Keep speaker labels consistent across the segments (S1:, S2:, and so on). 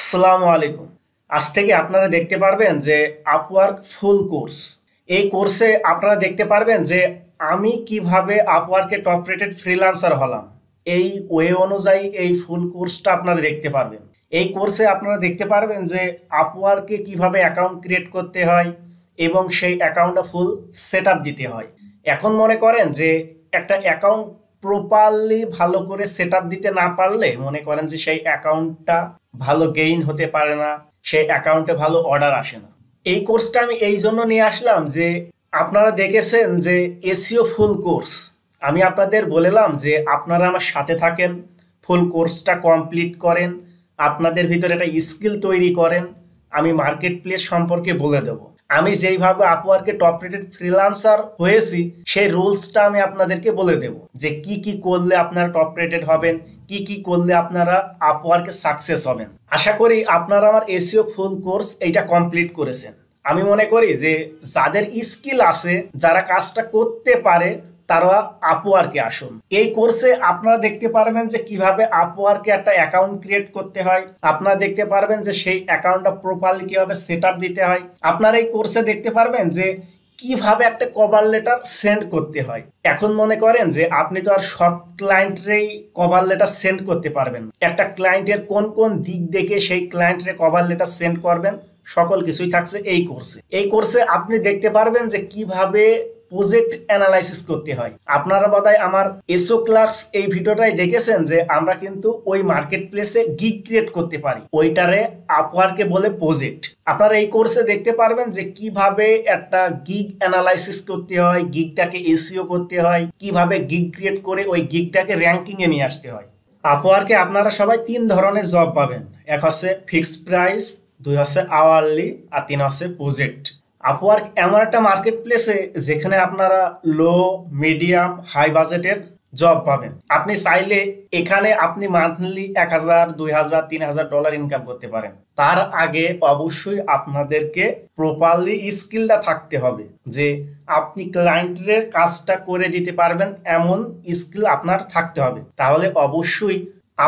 S1: আসসালামু আলাইকুম। আজ থেকে আপনারা দেখতে পারবেন যে আপওয়ার্ক ফুল কোর্স। এই কোর্সে আপনারা দেখতে পারবেন যে আমি কিভাবে আপওয়ার্কে টপ রেটেড ফ্রিল্যান্সার হলাম। এই ওয়ে অনুযায়ী এই ফুল কোর্সটা আপনারা দেখতে পারবেন। এই কোর্সে আপনারা দেখতে পারবেন যে আপওয়ার্কে কিভাবে অ্যাকাউন্ট ক্রিয়েট করতে হয় এবং সেই অ্যাকাউন্টটা ফুল সেট আপ দিতে হয়। এখন মনে করেন যে একটা অ্যাকাউন্ট প্রপারলি ভালো করে সেট আপ দিতে না পারলে মনে করেন যে সেই অ্যাকাউন্টটা ভালো গেইন হতে পারে না, সেই অ্যাকাউন্টে ভালো অর্ডার আসে না। এই কোর্সটা আমি এই জন্য নিয়ে আসলাম যে আপনারা দেখেছেন যে এসইও ফুল কোর্স আমি আপনাদের বলেলাম যে আপনারা আমার সাথে থাকেন, ফুল কোর্সটা কমপ্লিট করেন, আপনাদের ভিতরে একটা স্কিল তৈরি করেন। আমি মার্কেট প্লেস সম্পর্কে বলে দেব। আমি যেইভাবে আপওয়ার্কে টপ রেটেড ফ্রিল্যান্সার হয়েছি সেই রুলসটা আমি আপনাদেরকে বলে দেব যে কি কি করলে আপনারা টপ রেটেড হবেন, কি কি করলে আপনারা আপওয়ার্কে সাকসেস হবেন। আশা করি আপনারা আমার এসইও ফুল কোর্স এইটা কমপ্লিট করেছেন। আমি মনে করি যে যাদের স্কিল আছে, যারা কাজটা করতে পারে, তারা আপওয়ার্কে আসুন। এই কোর্সে আপনারা দেখতে পারবেন যে কিভাবে আপওয়ার্কে একটা অ্যাকাউন্ট ক্রিয়েট করতে হয়, আপনারা দেখতে পারবেন যে সেই অ্যাকাউন্টটা প্রপারলি কিভাবে সেট আপ দিতে হয়। আপনারা এই কোর্সে দেখতে পারবেন যে কিভাবে একটা কভার লেটার সেন্ড করতে হয়। এখন মনে করেন যে আপনি তো আর সব ক্লায়েন্টেরই কভার লেটার সেন্ড করতে পারবেন। একটা ক্লায়েন্টের কোন কোন দিক দেখে সেই ক্লায়েন্টের কভার লেটার সেন্ড করবেন, সকল কিছুই থাকছে এই কোর্সে। এই কোর্সে আপনি দেখতে পারবেন যে কিভাবে প্রজেক্ট অ্যানালাইসিস করতে হয়। আপনারা বোধহয় আমার এসও ক্লার্কস এই ভিডিওটাই দেখেছেন যে আমরা কিন্তু ওই মার্কেট প্লেসে গিগ ক্রিয়েট করতে পারি, ওইটারে আপওয়ার্কে বলে প্রজেক্ট। আপনারা এই কোর্সে দেখতে পারবেন যে কিভাবে একটা গিগ অ্যানালাইসিস করতে হয়, গিগটাকে এসইও করতে হয়, কিভাবে গিগ ক্রিয়েট করে ওই গিগটাকে র্যাঙ্কিং এ নিয়ে আসতে হয়। আপওয়ার্কে আপনারা সবাই তিন ধরনের জব পাবেন। এক হচ্ছে ফিক্সড প্রাইস, দুই হচ্ছে আওয়ারলি, আর তিন হচ্ছে প্রজেক্ট। আপওয়ার্ক এমন একটা মার্কেট প্লেসে যেখানে আপনারা লো, মিডিয়াম, হাই বাজেটের জব পাবেন। আপনি চাইলে এখানে আপনি মান্থলি 1000, 2000, $3000 ইনকাম করতে পারেন। তার আগে অবশ্যই আপনাদেরকে প্রপারলি স্কিলটা থাকতে হবে যে আপনি ক্লায়েন্টের কাজটা করে দিতে পারবেন, এমন স্কিল আপনার থাকতে হবে। তাহলে অবশ্যই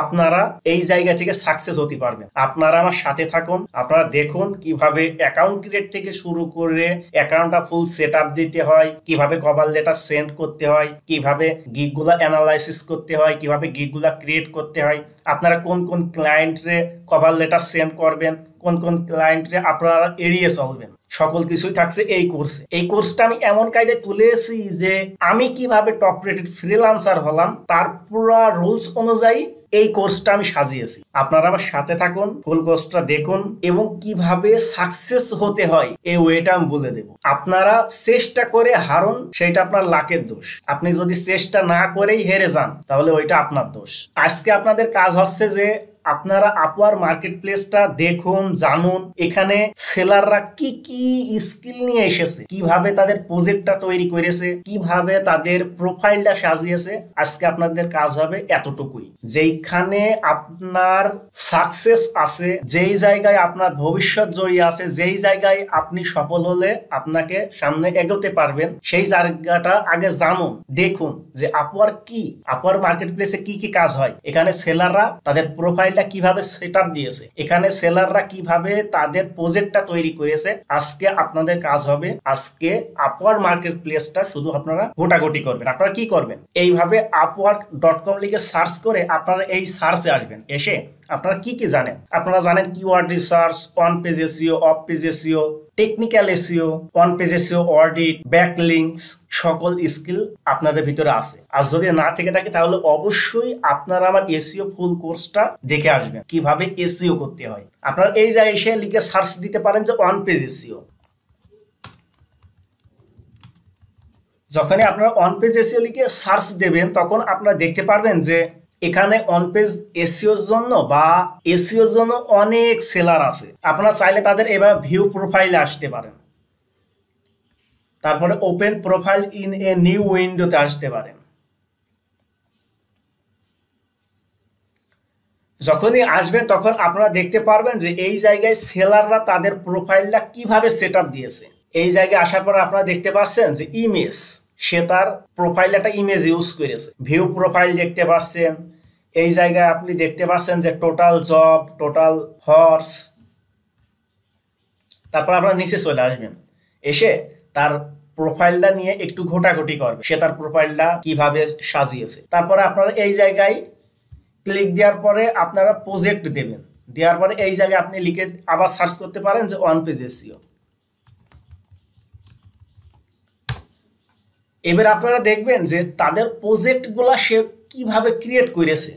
S1: আপনারা এই জায়গা থেকে সাকসেস হতে পারবেন। আপনারা আমার সাথে থাকুন, আপনারা দেখুন কিভাবে অ্যাকাউন্ট ক্রিয়েট থেকে শুরু করে অ্যাকাউন্টটা ফুল সেট আপ দিতে হয়, কিভাবে কভার লেটার সেন্ড করতে হয়, কিভাবে গিগগুলা অ্যানালাইসিস করতে হয়, কিভাবে গিগগুলা ক্রিয়েট করতে হয়, আপনারা কোন কোন ক্লায়েন্টরে কভার লেটার সেন্ড করবেন, কোন কোন ক্লায়েন্টরে আপনারা এড়িয়ে চলবেন, সকল কিছুই থাকছে এই কোর্সে। এই কোর্সটা আমি এমন কায়দায় তুলে এসেছি যে আমি কিভাবে টপ রেটেড ফ্রিল্যান্সার হলাম তার পুরো রুলস অনুযায়ী এই কোর্সটা আমি সাজিয়েছি। আপনারা আমার সাথে থাকুন, ফুল কোর্সটা দেখুন এবং কিভাবে সাকসেস হতে হয় এই ওয়েটা আমি বলে দেব। আপনারা চেষ্টা করে হারুন, সেটা আপনার লাকের দোষ। আপনি যদি চেষ্টা না করেই হেরে যান তাহলে ওইটা আপনার দোষ। আজকে আপনাদের কাজ হচ্ছে যে আপনারা আপওয়ার মার্কেট প্লেসটা দেখুন, জানুন এখানে সেলাররা কি কি স্কিল নিয়ে এসেছে, কিভাবে তাদের প্রজেক্টটা তৈরি করেছে, কিভাবে তাদের প্রোফাইলটা সাজিয়েছে। আজকে আপনাদের কাজ হবে এতটুকুই। যেইখানে আপনার সাকসেস আছে, যেই জায়গায় আপনার ভবিষ্যৎ জড়িয়ে আছে, যেই জায়গায় আপনি সফল হলে আপনাকে সামনে এগোতে পারবেন, সেই জায়গাটা আগে জানুন, দেখুন যে আপওয়ার কি, আপওয়ার মার্কেট প্লেসে কি কি কাজ হয়, এখানে সেলাররা তাদের প্রোফাইল কিভাবে সেট আপ দিয়েছে, এখানে সেলাররা কিভাবে তাদের প্রজেক্টটা তৈরি করেছে। আজকে আপনাদের কাজ হবে, আজকে আপওয়ার্ক মার্কেট প্লেসটা শুধু আপনারা ঘোটাঘুটি করবেন। আপনারা কি করবেন, এইভাবে upwork.com লিখে সার্চ করে আপনারা এই সার্চে আসবেন। এসে আপনারা কি কি জানেন, আপনারা জানেন keyword research, on page SEO, off page SEO, technical SEO, on page SEO, audit, backlinks, সকল স্কিল আপনাদের ভিতরে আছে। আর যদি না থেকে থাকে তাহলে অবশ্যই আপনারা আমার এসইও ফুল কোর্সটা দেখে আসবেন, কিভাবে এসইও করতে হয়। আপনারা এই জায়গায় এসে লিখে সার্চ দিতে পারেন যে অন পেজ এসইও। যখনই আপনারা অন পেজ এসইও লিখে সার্চ দেবেন তখন আপনারা দেখতে পারবেন যে এখানে অন পেজ এসইওর জন্য বা এসইওর জন্য অনেক সেলার আছে। আপনারা চাইলে তাদের এবার ভিউ প্রোফাইলে আসতে পারেন, তারপরে open profile in a new উইন্ডোতে আসতে পারেন। যখনই আসবেন তখন আপনারা দেখতে পারবেন যে এই জায়গায় সেলাররা তাদের প্রোফাইলটা কিভাবে সেট আপ দিয়েছে। এই জায়গায় আসার পর আপনারা দেখতে পাচ্ছেন যে ইমেজ, সে তার প্রোফাইলে একটা ইমেজ ইউজ করেছে। ভিউ প্রোফাইল দেখতে পাচ্ছেন, এই জায়গায় আপনি দেখতে পাচ্ছেন যে টোটাল জব, টোটাল হর্স। তারপর আপনারা নিচে চলে আসবেন, এসে তার প্রোফাইলটা নিয়ে একটু ঘোটাঘুটি করবে, সে তার প্রোফাইলটা কিভাবে সাজিয়েছে। তারপরে আপনারা এই জায়গায় ক্লিক দেওয়ার পরে আপনারা প্রজেক্ট দেবেন, দেওয়ার পরে এই জায়গায় আপনি লিখে আবার সার্চ করতে পারেন যে ওয়ান পেজ এসইও। এবার আপনারা দেখবেন যে তাদের প্রজেক্টগুলা সে কিভাবে ক্রিয়েট করেছে,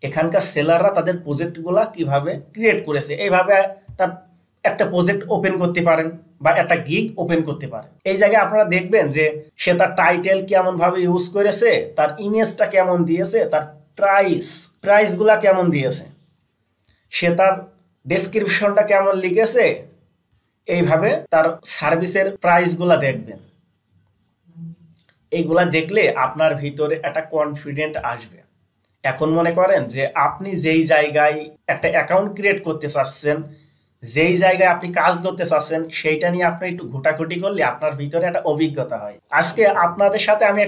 S1: এখানকার সেলাররা তাদের প্রজেক্টগুলা কিভাবে ক্রিয়েট করেছে। এইভাবে তার একটা প্রজেক্ট ওপেন করতে পারেন বা একটা গিগ ওপেন করতে পারেন। এই জায়গায় আপনারা দেখবেন যে সে তার টাইটেল কেমন ভাবে ইউজ করেছে, তার ইমেজটা কেমন দিয়েছে, তার প্রাইসগুলা কেমন দিয়েছে, সে তার ডেসক্রিপশনটা কেমন লিখেছে। এইভাবে তার সার্ভিসের প্রাইসগুলা দেখবেন। এইগুলা দেখলে আপনার ভিতরে একটা কনফিডেন্ট আসবে। এখন মনে করেন যে আপনি যেই জায়গায় একটা অ্যাকাউন্ট ক্রিয়েট করতে চাচ্ছেন, যেই জায়গায় আপনি কাজ করতে চাচ্ছেন, সেইটা নিয়ে আপনি একটু ঘোটাঘুটি করলে আপনার ভিতরে একটা অভিজ্ঞতা হয়। আজকে আপনাদের সাথে আমি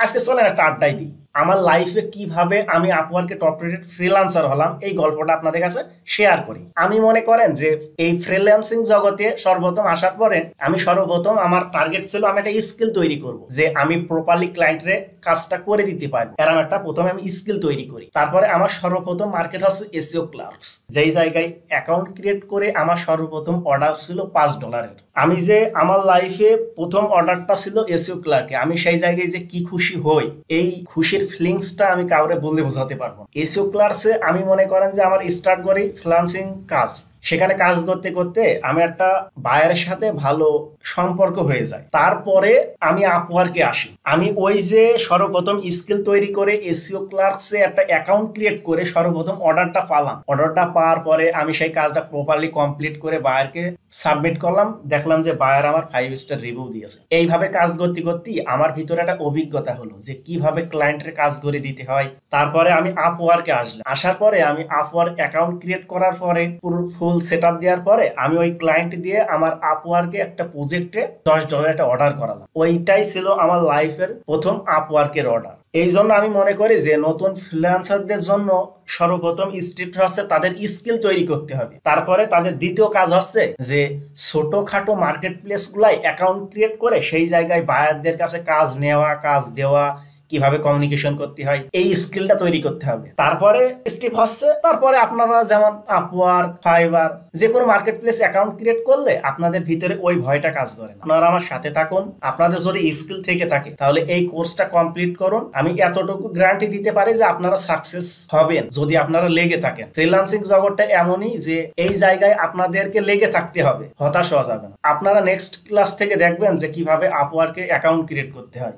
S1: আজকে চলেন একটা আড্ডাই দিই। আমার লাইফে কিভাবে আমি আপওয়ার্কে টপ রেটেড ফ্রিল্যান্সার হলাম, এই গল্পটা আপনাদের কাছে শেয়ার করি। আমি মনে করেন যে এই ফ্রিল্যান্সিং জগতে সর্বপ্রথম আসার পরে আমি সর্বপ্রথম আমার টার্গেট ছিল আমি একটা স্কিল তৈরি করব, যে আমি প্রপারলি ক্লায়েন্টরে কাজটা করে দিতে পারবো। এরকম একটা প্রথমে আমি স্কিল তৈরি করি। তারপরে আমার সর্বপ্রথম মার্কেট হচ্ছে এসইও ক্লার্কস, যেই জায়গায় অ্যাকাউন্ট ক্রিয়েট করে আমার সর্বপ্রথম অর্ডার ছিল $5। আমি যে আমার লাইফে প্রথম অর্ডারটা ছিল এসইও ক্লার্কে, আমি সেই জায়গায় যে কি খুশি হই, এই খুশির ফিলিংসটা আমি কাউরে বললে বোঝাতে পারবো। এসইও ক্লার্কসে আমি মনে করেন যে আমার স্টার্ট করি ফ্রিল্যান্সিং কাজ। সেখানে কাজ করতে করতে আমি একটা বায়ারের সাথে ভালো সম্পর্ক হয়ে যায়। তারপরে আমি আপওয়ার্কে আসি। আমি ওই যে সর্বপ্রথম স্কিল তৈরি করে এসইও ক্লার্কসে একটা অ্যাকাউন্ট ক্রিয়েট করে সর্বপ্রথম অর্ডারটা পালাম। অর্ডারটা পাওয়ার পরে আমি সেই কাজটা প্রপারলি কমপ্লিট করে বায়ারকে সাবমিট করলাম, দেখলাম যে বায়ার আমার 5 স্টার রিভিউ দিয়েছে। এইভাবে কাজ করতে করতে আমার ভিতরে একটা অভিজ্ঞতা হলো যে কিভাবে ক্লায়েন্টের কাজ করে দিতে হয়। তারপরে আমি আপওয়ার্কে আসলাম। আসার পরে আমি আপওয়ার্ক অ্যাকাউন্ট ক্রিয়েট করার পরে পুরো ফুল সেটআপ দেওয়ার পরে আমি ওই ক্লায়েন্ট দিয়ে আমার আপওয়ার্কে একটা প্রজেক্টে $10 একটা অর্ডার করালাম। ওইটাই ছিল আমার লাইফের প্রথম আপওয়ার্কের অর্ডার। এই জন্য আমি মনে করি যে নতুন ফ্রিল্যান্সারদের জন্য সর্বপ্রথম স্টেপ হচ্ছে তাদের স্কিল তৈরি করতে হবে। তারপরে তাদের দ্বিতীয় কাজ হচ্ছে যে ছোটখাটো মার্কেট প্লেস গুলাই অ্যাকাউন্ট ক্রিয়েট করে সেই জায়গায় বায়ারদের কাছে কাজ নেওয়া, কাজ দেওয়া, কিভাবে কমিউনিকেশন করতে হয়, এই স্কিলটা তৈরি করতে হবে। তারপরে স্টেপ হচ্ছে তারপরে আপনারা যেমন আপওয়ার্ক, ফাইবার, যে কোনো মার্কেট প্লেস অ্যাকাউন্ট ক্রিয়েট করলে আপনাদের ভিতরে ওই ভয়টা কাজ করে না। আপনারা আমার সাথে থাকুন। আপনাদের যদি স্কিল থেকে থাকে তাহলে এই কোর্সটা কমপ্লিট করুন। আমি এতটুকু গ্যারান্টি দিতে পারি যে আপনারা সাকসেস হবেন যদি আপনারা লেগে থাকেন। ফ্রিল্যান্সিং জগৎটা এমনই যে এই জায়গায় আপনাদেরকে লেগে থাকতে হবে, হতাশ হওয়া যাবে না। আপনারা নেক্সট ক্লাস থেকে দেখবেন যে কিভাবে আপওয়ার্কে অ্যাকাউন্ট ক্রিয়েট করতে হয়।